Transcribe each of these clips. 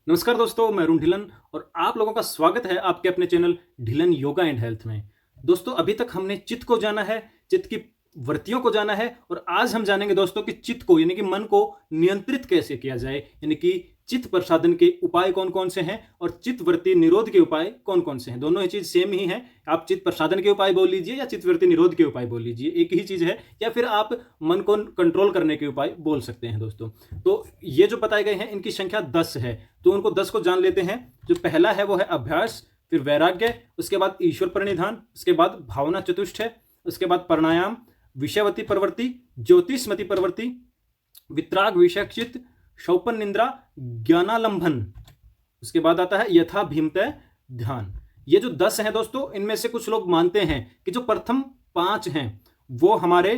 नमस्कार दोस्तों, मैं अरुण ढिलन और आप लोगों का स्वागत है आपके अपने channel Dhillon yoga and health में। दोस्तों, अभी तक हमने चित्त को जाना है, चित्त की वृत्तियों को जाना है और आज हम जानेंगे दोस्तों कि चित्त को यानी कि मन को नियंत्रित कैसे किया जाए, यानी कि चित्त प्रसादन के उपाय कौन कौन से हैं और चित्त वृत्ति निरोध के उपाय कौन कौन से हैं। दोनों ही चीज सेम ही है। आप चित्त प्रसादन के उपाय बोल लीजिए या चित्त वृत्ति निरोध के उपाय बोल लीजिए, एक ही चीज है। या फिर आप मन को कंट्रोल करने के उपाय बोल सकते हैं दोस्तों। तो ये जो बताए गए हैं इनकी संख्या 10 है, तो उनको 10 को जान लेते हैं। जो पहला है वो है अभ्यास, फिर वैराग्य, उसके बाद ईश्वर प्रणिधान, उसके बाद भावना चतुष्ट है, उसके बाद प्राणायाम, विषयवती प्रवृत्ति, ज्योतिषमती प्रवृत्ति, वित्राग विषयचित, शौपन निंद्रा, ज्ञानालंबन, उसके बाद आता है यथा भीमतय ध्यान। ये जो 10 हैं दोस्तों, इनमें से कुछ लोग मानते हैं कि जो प्रथम 5 हैं वो हमारे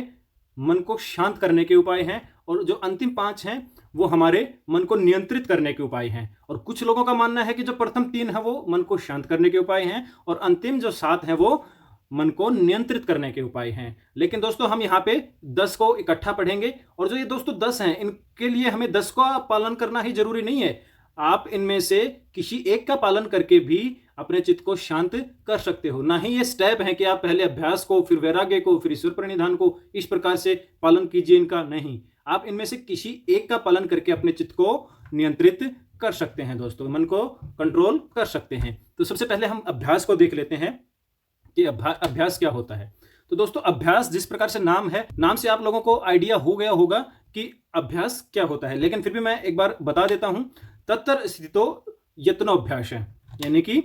मन को शांत करने के उपाय हैं और जो अंतिम 5 हैं वो हमारे मन को नियंत्रित करने के उपाय हैं। और कुछ लोगों का मानना है कि जो प्रथम 3 है वो मन को शांत करने के उपाय हैं और अंतिम जो 7 है वो मन को नियंत्रित करने के उपाय हैं। लेकिन दोस्तों हम यहाँ पे 10 को इकट्ठा पढ़ेंगे और जो ये दोस्तों 10 हैं इनके लिए हमें 10 का पालन करना ही जरूरी नहीं है। आप इनमें से किसी एक का पालन करके भी अपने चित्त को शांत कर सकते हो। ना ही ये स्टेप है कि आप पहले अभ्यास को, फिर वैराग्य को, फिर ईश्वर प्रणिधान को इस प्रकार से पालन कीजिए, इनका नहीं। आप इनमें से किसी एक का पालन करके अपने चित्त को नियंत्रित कर सकते हैं दोस्तों, मन को कंट्रोल कर सकते हैं। तो सबसे पहले हम अभ्यास को देख लेते हैं कि अभ्यास क्या होता है। तो दोस्तों अभ्यास जिस प्रकार से नाम है, नाम से आप लोगों को आइडिया हो गया होगा कि अभ्यास क्या होता है, लेकिन फिर भी मैं एक बार बता देता हूं। तत्र स्थितो यत्नोभ्यास है, यानी कि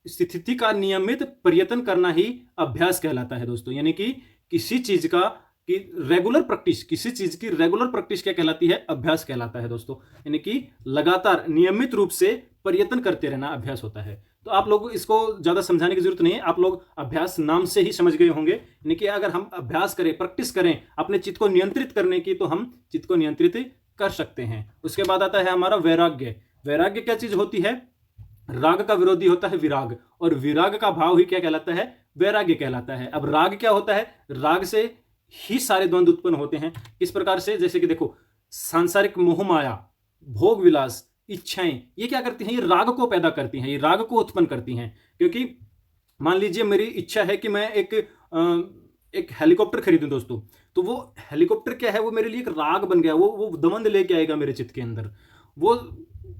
स्थिति का नियमित प्रयत्न करना ही अभ्यास कहलाता है दोस्तों। यानी कि किसी चीज का कि रेगुलर प्रैक्टिस, किसी चीज की रेगुलर प्रैक्टिस क्या कहलाती है, अभ्यास कहलाता है दोस्तों। यानी कि लगातार नियमित रूप से प्रयत्न करते रहना अभ्यास होता है। तो आप लोग इसको ज्यादा समझाने की जरूरत नहीं है, आप लोग अभ्यास नाम से ही समझ गए होंगे। यानी कि अगर हम अभ्यास करें, प्रैक्टिस करें अपने चित्त को नियंत्रित करने की, तो हम चित्त को नियंत्रित कर सकते हैं। उसके बाद आता है हमारा वैराग्य। वैराग्य क्या चीज होती है? राग का विरोधी होता है विराग, और विराग का भाव ही क्या कहलाता है? वैराग्य कहलाता है। अब राग क्या होता है? राग से ही सारे द्वंद्व उत्पन्न होते हैं। इस प्रकार से जैसे कि देखो, सांसारिक मोह माया, भोग विलास, इच्छाएं, ये क्या करती हैं? ये राग को पैदा करती हैं, ये राग को उत्पन्न करती हैं। क्योंकि मान लीजिए मेरी इच्छा है कि मैं एक हेलीकॉप्टर खरीदूं दोस्तों, तो वो हेलीकॉप्टर क्या है? वो मेरे लिए एक राग बन गया, वो दमन लेके आएगा मेरे चित्त के अंदर, वो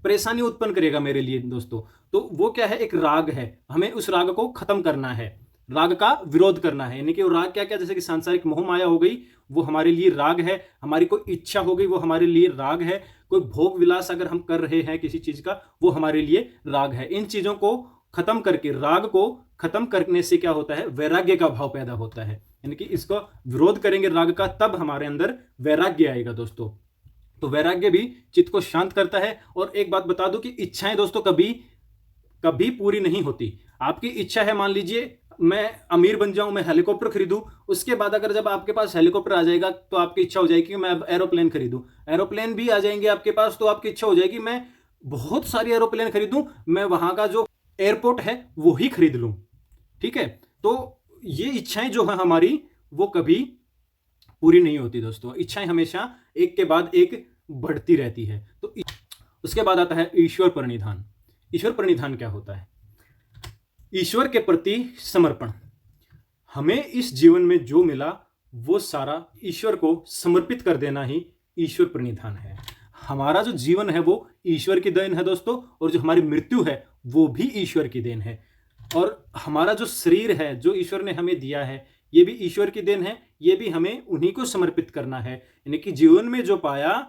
परेशानी उत्पन्न करेगा मेरे लिए दोस्तों। तो वो क्या है? एक राग है। हमें उस राग को खत्म करना है, राग का विरोध करना है। यानी कि वो राग क्या क्या, जैसे कि सांसारिक मोह माया हो गई, वो हमारे लिए राग है। हमारी कोई इच्छा हो गई, वो हमारे लिए राग है। कोई भोग विलास अगर हम कर रहे हैं किसी चीज का, वो हमारे लिए राग है। इन चीजों को खत्म करके, राग को खत्म करने से क्या होता है? वैराग्य का भाव पैदा होता है। यानी कि इसको विरोध करेंगे राग का, तब हमारे अंदर वैराग्य आएगा दोस्तों। तो वैराग्य भी चित्त को शांत करता है। और एक बात बता दूं कि इच्छाएं दोस्तों कभी कभी पूरी नहीं होती। आपकी इच्छा है, मान लीजिए मैं अमीर बन जाऊं, मैं हेलीकॉप्टर खरीदूं, उसके बाद अगर जब आपके पास हेलीकॉप्टर आ जाएगा तो आपकी इच्छा हो जाएगी कि मैं अब एरोप्लेन खरीदूं। एरोप्लेन भी आ जाएंगे आपके पास तो आपकी इच्छा हो जाएगी मैं बहुत सारी एरोप्लेन खरीदूं, मैं वहां का जो एयरपोर्ट है वो ही खरीद लूं। ठीक है? तो ये इच्छाएं जो है हमारी, वो कभी पूरी नहीं होती दोस्तों। इच्छाएं हमेशा एक के बाद एक बढ़ती रहती है। तो उसके बाद आता है ईश्वर प्रणिधान। ईश्वर प्रणिधान क्या होता है? ईश्वर के प्रति समर्पण। हमें इस जीवन में जो मिला वो सारा ईश्वर को समर्पित कर देना ही ईश्वर प्रणिधान है। हमारा जो जीवन है वो ईश्वर की देन है दोस्तों, और जो हमारी मृत्यु है वो भी ईश्वर की देन है। और हमारा जो शरीर है जो ईश्वर ने हमें दिया है, ये भी ईश्वर की देन है। ये भी हमें उन्हीं को समर्पित करना है। यानी कि जीवन में जो पाया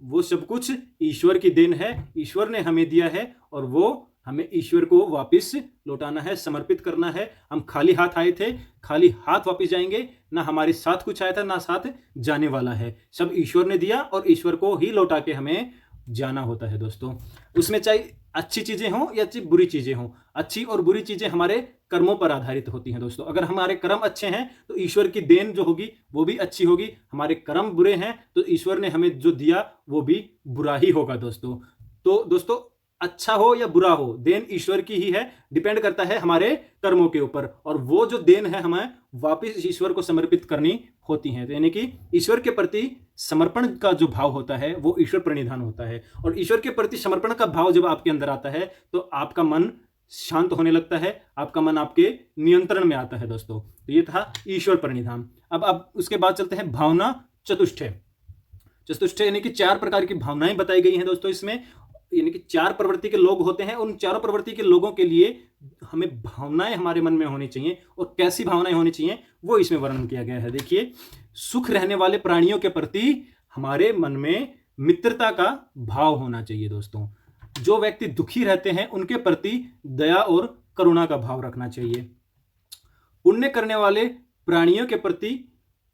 वो सब कुछ ईश्वर की देन है, ईश्वर ने हमें दिया है, और वो हमें ईश्वर को वापस लौटाना है, समर्पित करना है। हम खाली हाथ आए थे, खाली हाथ वापस जाएंगे। ना हमारे साथ कुछ आया था, ना साथ जाने वाला है। सब ईश्वर ने दिया और ईश्वर को ही लौटा के हमें जाना होता है दोस्तों। उसमें चाहे अच्छी चीजें हों या बुरी चीजें हों, अच्छी और बुरी चीजें हमारे कर्मों पर आधारित होती हैं दोस्तों। अगर हमारे कर्म अच्छे हैं तो ईश्वर की देन जो होगी वो भी अच्छी होगी। हमारे कर्म बुरे हैं तो ईश्वर ने हमें जो दिया वो भी बुरा ही होगा दोस्तों। तो दोस्तों अच्छा हो या बुरा हो, देन ईश्वर की ही है, डिपेंड करता है हमारे कर्मों के ऊपर, और वो जो देन है हमें वापस ईश्वर को समर्पित करनी होती है। तो यानी कि ईश्वर के प्रति समर्पण का जो भाव होता है वो ईश्वर प्रणिधान होता है, और ईश्वर के प्रति समर्पण का भाव जब आपके अंदर आता है तो आपका मन शांत होने लगता है, आपका मन आपके नियंत्रण में आता है दोस्तों। तो ये था ईश्वर प्रणिधान। अब उसके बाद चलते हैं भावना चतुष्टय। चतुष्टय यानी कि 4 प्रकार की भावनाएं बताई गई हैं दोस्तों इसमें, यानी कि 4 प्रवृत्ति के लोग होते हैं, उन चारों प्रवृत्ति के लोगों के लिए हमें भावनाएं हमारे मन में होनी चाहिए, और कैसी भावनाएं होनी चाहिए वो इसमें वर्णन किया गया है। देखिए, सुख रहने वाले प्राणियों के प्रति हमारे मन में मित्रता का भाव होना चाहिए दोस्तों। जो व्यक्ति दुखी रहते हैं उनके प्रति दया और करुणा का भाव रखना चाहिए। पुण्य करने वाले प्राणियों के प्रति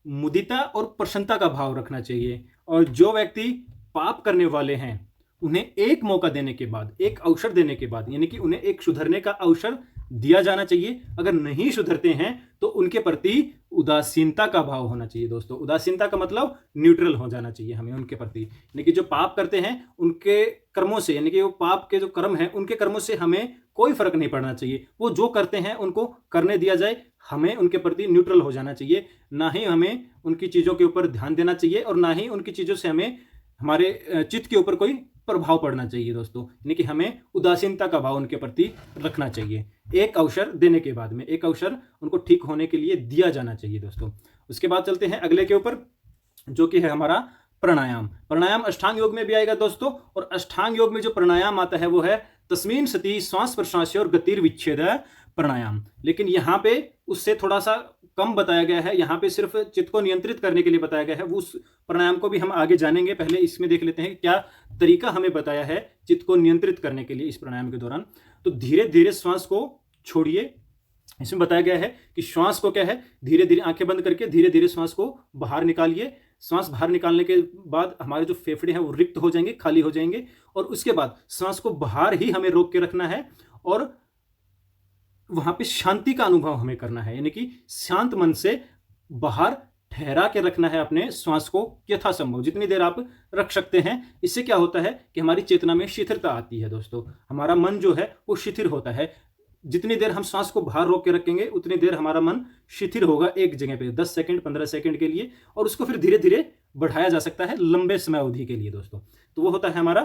मुदिता और प्रसन्नता का भाव रखना चाहिए, और जो व्यक्ति पाप करने वाले हैं उन्हें एक मौका देने के बाद, एक अवसर देने के बाद, यानी कि उन्हें एक सुधरने का अवसर दिया जाना चाहिए। अगर नहीं सुधरते हैं तो उनके प्रति उदासीनता का भाव होना चाहिए दोस्तों। उदासीनता का मतलब न्यूट्रल हो जाना चाहिए हमें उनके प्रति, यानी कि जो पाप करते हैं उनके कर्मों से, यानी कि वो पाप के जो कर्म हैं उनके कर्मों से हमें कोई फर्क नहीं पड़ना चाहिए। वो जो करते हैं उनको करने दिया जाए, हमें उनके प्रति न्यूट्रल हो जाना चाहिए, ना ही हमें उनकी चीज़ों के ऊपर ध्यान देना चाहिए, और ना ही उनकी चीज़ों से हमें हमारे चित्त के ऊपर कोई प्रभाव पड़ना चाहिए दोस्तों। यानी कि हमें उदासीनता का भाव उनके प्रति रखना चाहिए। एक अवसर देने के बाद में एक अवसर उनको ठीक होने के लिए दिया जाना चाहिए दोस्तों। उसके बाद चलते हैं अगले के ऊपर, जो कि है हमारा प्राणायाम। प्राणायाम अष्टांग योग में भी आएगा दोस्तों, और अष्टांग योग में जो प्राणायाम आता है वो है तस्मीन सती श्वास प्रश्वास और गतिर्विच्छेद प्राणायाम। लेकिन यहाँ पे उससे थोड़ा सा कम बताया गया है, यहाँ पे सिर्फ चित्त को नियंत्रित करने के लिए बताया गया है। वो उस प्राणायाम को भी हम आगे जानेंगे, पहले इसमें देख लेते हैं क्या तरीका हमें बताया है चित्त को नियंत्रित करने के लिए इस प्राणायाम के दौरान। तो धीरे धीरे श्वास को छोड़िए। इसमें बताया गया है कि श्वास को क्या है, धीरे धीरे आंखें बंद करके धीरे धीरे श्वास को बाहर निकालिए। श्वास बाहर निकालने के बाद हमारे जो फेफड़े हैं वो रिक्त हो जाएंगे, खाली हो जाएंगे, और उसके बाद श्वास को बाहर ही हमें रोक के रखना है, और वहां पे शांति का अनुभव हमें करना है, यानी कि शांत मन से बाहर ठहरा के रखना है अपने श्वास को यथासंभव, जितनी देर आप रख सकते हैं। इससे क्या होता है कि हमारी चेतना में शिथिलता आती है दोस्तों, हमारा मन जो है वो शिथिल होता है। जितनी देर हम श्वास को बाहर रोक के रखेंगे उतनी देर हमारा मन शिथिल होगा एक जगह पे 10 सेकंड 15 सेकंड के लिए, और उसको फिर धीरे धीरे बढ़ाया जा सकता है लंबे समय अवधि के लिए दोस्तों। तो वो होता है हमारा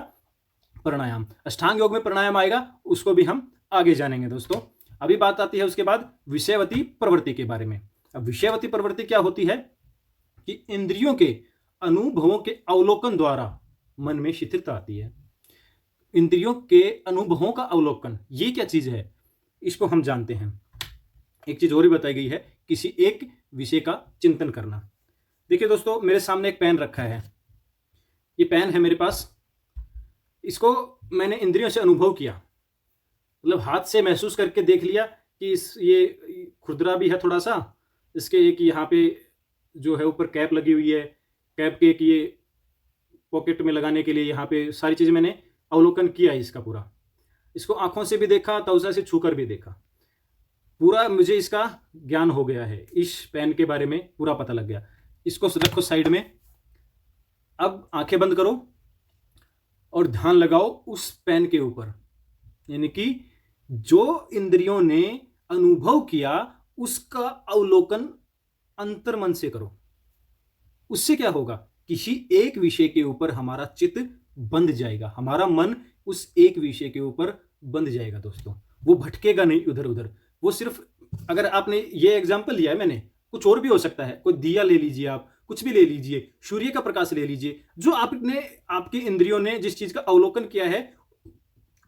प्राणायाम। अष्टांग योग में प्राणायाम आएगा, उसको भी हम आगे जानेंगे दोस्तों। अभी बात आती है उसके बाद विषयवती प्रवृत्ति के बारे में। अब विषयवती प्रवृत्ति क्या होती है कि इंद्रियों के अनुभवों के अवलोकन द्वारा मन में शिथिलता आती है। इंद्रियों के अनुभवों का अवलोकन, ये क्या चीज है, इसको हम जानते हैं। एक चीज और भी बताई गई है, किसी एक विषय का चिंतन करना। देखिए दोस्तों, मेरे सामने एक पेन रखा है, ये पेन है मेरे पास, इसको मैंने इंद्रियों से अनुभव किया, मतलब हाथ से महसूस करके देख लिया कि ये खुरदरा भी है थोड़ा सा, इसके एक यहाँ पे जो है ऊपर कैप लगी हुई है, कैप के एक ये पॉकेट में लगाने के लिए यहाँ पे सारी चीज़ मैंने अवलोकन किया है इसका पूरा। इसको आंखों से भी देखा, तवचा से छूकर भी देखा, पूरा मुझे इसका ज्ञान हो गया है, इस पेन के बारे में पूरा पता लग गया। इसको रखो साइड में। अब आंखें बंद करो और ध्यान लगाओ उस पेन के ऊपर, यानी कि जो इंद्रियों ने अनुभव किया उसका अवलोकन अंतर्मन से करो। उससे क्या होगा, किसी एक विषय के ऊपर हमारा चित्त बंध जाएगा, हमारा मन उस एक विषय के ऊपर बंध जाएगा दोस्तों। वो भटकेगा नहीं इधर उधर। वो सिर्फ, अगर आपने ये एग्जाम्पल लिया है मैंने, कुछ और भी हो सकता है, कोई दिया ले लीजिए, आप कुछ भी ले लीजिए, सूर्य का प्रकाश ले लीजिए, जो आपने आपकी इंद्रियों ने जिस चीज का अवलोकन किया है,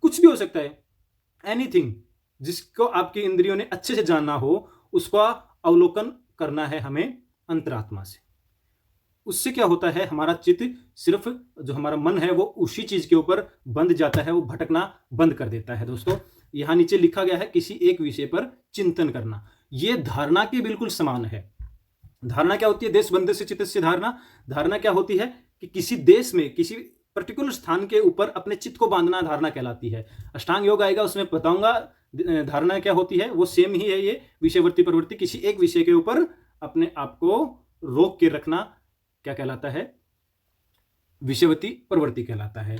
कुछ भी हो सकता है, एनीथिंग जिसको आपकी इंद्रियों ने अच्छे से जानना हो, उसका अवलोकन करना है हमें अंतरात्मा से। उससे क्या होता है, हमारा चित्त, सिर्फ जो हमारा मन है वो उसी चीज के ऊपर बंध जाता है, वो भटकना बंद कर देता है दोस्तों। यहां नीचे लिखा गया है किसी एक विषय पर चिंतन करना, ये धारणा के बिल्कुल समान है। धारणा क्या होती है, देश बंधे से चित्त से धारणा। धारणा क्या होती है कि किसी देश में किसी पर्टिकुलर स्थान के ऊपर अपने चित्त को बांधना धारणा कहलाती है। अष्टांग योग आएगा, उसमें बताऊंगा धारणा क्या होती है, वो सेम ही है। ये विषयवर्ती प्रवृत्ति, किसी एक विषय के ऊपर अपने आप को रोक के रखना क्या कहलाता है, विषयवती प्रवृत्ति कहलाता है।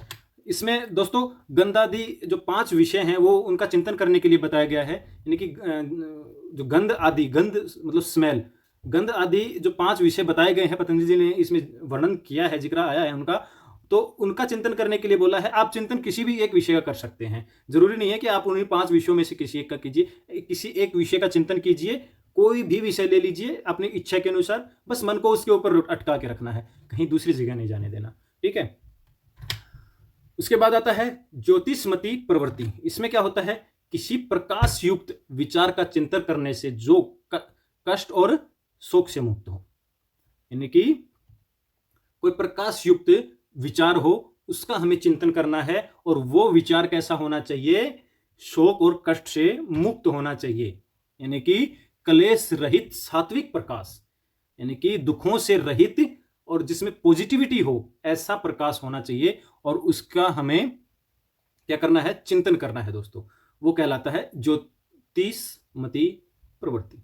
इसमें दोस्तों गंध आदि जो 5 विषय हैं वो उनका चिंतन करने के लिए बताया गया है। यानी कि जो गंध आदि, गंध मतलब स्मेल, गंध आदि जो 5 विषय बताए गए हैं, पतंजलि ने इसमें वर्णन किया है, जिक्र आया है उनका, तो उनका चिंतन करने के लिए बोला है। आप चिंतन किसी भी एक विषय का कर सकते हैं, जरूरी नहीं है कि आप उन्हीं 5 विषयों में से किसी एक का कीजिए। किसी एक विषय का चिंतन कीजिए, कोई भी विषय ले लीजिए अपनी इच्छा के अनुसार, बस मन को उसके ऊपर अटका के रखना है, कहीं दूसरी जगह नहीं जाने देना, ठीक है। उसके बाद आता है ज्योतिषमती प्रवृत्ति। इसमें क्या होता है, किसी प्रकाश युक्त विचार का चिंतन करने से जो कष्ट और शोक से मुक्त हो। यानी कि कोई प्रकाश युक्त विचार हो, उसका हमें चिंतन करना है, और वो विचार कैसा होना चाहिए, शोक और कष्ट से मुक्त होना चाहिए। यानी कि क्लेश रहित सात्विक प्रकाश, यानी कि दुखों से रहित और जिसमें पॉजिटिविटी हो, ऐसा प्रकाश होना चाहिए, और उसका हमें क्या करना है, चिंतन करना है दोस्तों। वो कहलाता है ज्योतिषमती प्रवृत्ति।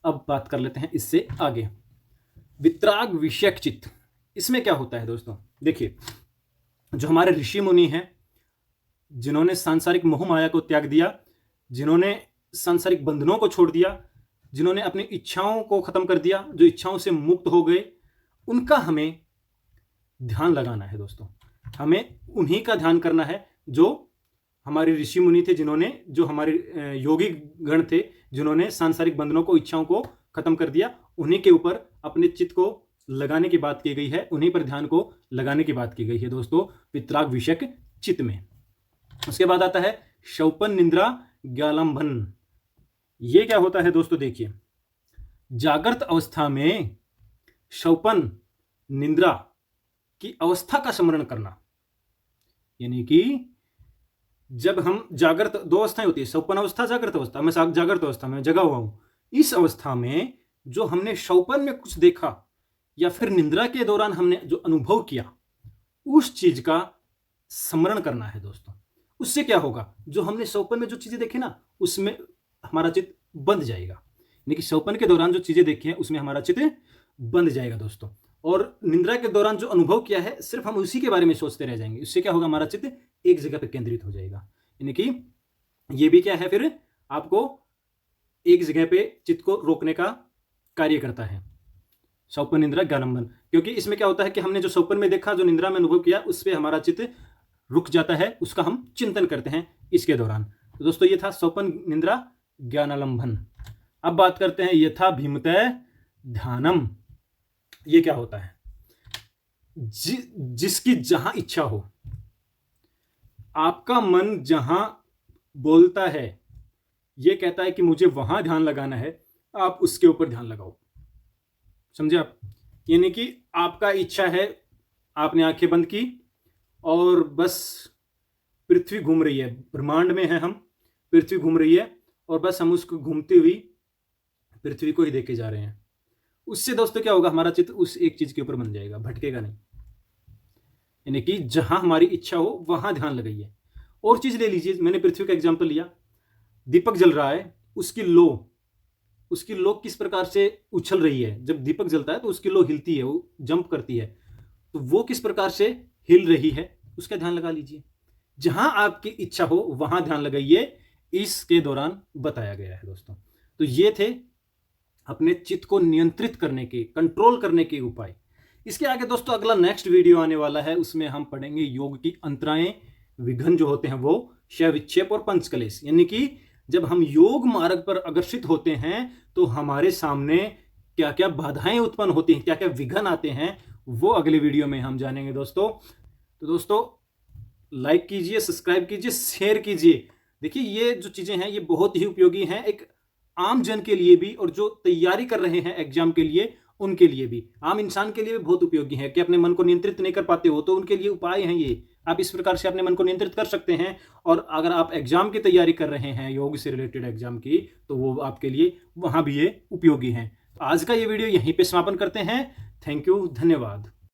अब बात कर लेते हैं इससे आगे, वितराग विषयक चित्त। इसमें क्या होता है दोस्तों, देखिए, जो हमारे ऋषि मुनि हैं, जिन्होंने सांसारिक मोह माया को त्याग दिया, जिन्होंने सांसारिक बंधनों को छोड़ दिया, जिन्होंने अपनी इच्छाओं को खत्म कर दिया, जो इच्छाओं से मुक्त हो गए, उनका हमें ध्यान लगाना है दोस्तों। हमें उन्हीं का ध्यान करना है जो हमारे ऋषि मुनि थे, जिन्होंने, जो हमारे योगी गण थे, जिन्होंने सांसारिक बंधनों को, इच्छाओं को खत्म कर दिया। उन्हीं के ऊपर अपने चित्त को लगाने की बात की गई है, उन्हीं पर ध्यान को लगाने की बात की गई है दोस्तों, वितराग विषयक चित्त में। उसके बाद आता है शौपन निंद्रा ज्ञालंबन। ये क्या होता है दोस्तों, देखिए, जागृत अवस्था में शौपन निंद्रा की अवस्था का स्मरण करना। यानी कि जब हम जागृत, 2 अवस्थाएं होती है, शौपन अवस्था, जागृत अवस्था। मैं जागृत अवस्था में जगा हुआ हूं, इस अवस्था में जो हमने शौपन में कुछ देखा या फिर निंद्रा के दौरान हमने जो अनुभव किया, उस चीज का स्मरण करना है दोस्तों। उससे क्या होगा, जो हमने शौपन में जो चीजें देखी ना, उसमें हमारा चित्त बंध जाएगा। यानी कि शौपन के दौरान जो चीजें देखी हैं, उसमें हमारा चित्त बंध जाएगा दोस्तों। और निंद्रा के दौरान जो अनुभव किया है, सिर्फ हम उसी के बारे में सोचते रह जाएंगे। इससे क्या होगा, हमारा चित्त एक जगह पर केंद्रित हो जाएगा। यानी कि ये भी क्या है, फिर आपको एक जगह पे चित्त को रोकने का कार्य करता है, शौपन निंद्रा ज्ञालंबन। क्योंकि इसमें क्या होता है कि हमने जो शौपन में देखा, जो निंद्रा में अनुभव किया, उस पर हमारा चित्त रुक जाता है, उसका हम चिंतन करते हैं इसके दौरान। तो दोस्तों ये था शौपन निंद्रा ज्ञानालंबन। अब बात करते हैं यथा भीमतः ध्यानम। ये क्या होता है, जिसकी जहां इच्छा हो, आपका मन जहां बोलता है, ये कहता है कि मुझे वहां ध्यान लगाना है, आप उसके ऊपर ध्यान लगाओ। समझे आप? यानी कि आपका इच्छा है, आपने आंखें बंद की और बस पृथ्वी घूम रही है, ब्रह्मांड में है हम, पृथ्वी घूम रही है और बस हम उसको घूमती हुई पृथ्वी को ही देखे जा रहे हैं। उससे दोस्तों क्या होगा, हमारा चित्त उस एक चीज के ऊपर बन जाएगा, भटकेगा नहीं। यानी कि जहां हमारी इच्छा हो वहां ध्यान लगाइए। और चीज ले लीजिए, मैंने पृथ्वी का एग्जांपल लिया, दीपक जल रहा है, उसकी लो किस प्रकार से उछल रही है। जब दीपक जलता है तो उसकी लो हिलती है, वो जंप करती है, तो वो किस प्रकार से हिल रही है, उसका ध्यान लगा लीजिए। जहां आपकी इच्छा हो वहां ध्यान लगाइए, इसके दौरान बताया गया है दोस्तों। तो ये थे अपने चित्त को नियंत्रित करने के, कंट्रोल करने के उपाय। इसके आगे दोस्तों अगला नेक्स्ट वीडियो आने वाला है, उसमें हम पढ़ेंगे योग की अंतराएं, विघ्न जो होते हैं वो, क्षय विक्षेप और पंचक्लेश। यानी कि जब हम योग मार्ग पर अग्रसित होते हैं तो हमारे सामने क्या क्या बाधाएं उत्पन्न होती हैं, क्या क्या विघ्न आते हैं, वो अगले वीडियो में हम जानेंगे दोस्तों। तो दोस्तों लाइक कीजिए, सब्सक्राइब कीजिए, शेयर कीजिए। देखिए ये जो चीजें हैं ये बहुत ही उपयोगी हैं, एक आम जन के लिए भी, और जो तैयारी कर रहे हैं एग्जाम के लिए उनके लिए भी, आम इंसान के लिए भी बहुत उपयोगी है। कि अपने मन को नियंत्रित नहीं कर पाते हो तो उनके लिए उपाय हैं ये, आप इस प्रकार से अपने मन को नियंत्रित कर सकते हैं। और अगर आप एग्जाम की तैयारी कर रहे हैं, योग से रिलेटेड एग्जाम की, तो वो आपके लिए वहां भी ये उपयोगी हैं। आज का ये वीडियो यहीं पे समापन करते हैं। थैंक यू, धन्यवाद।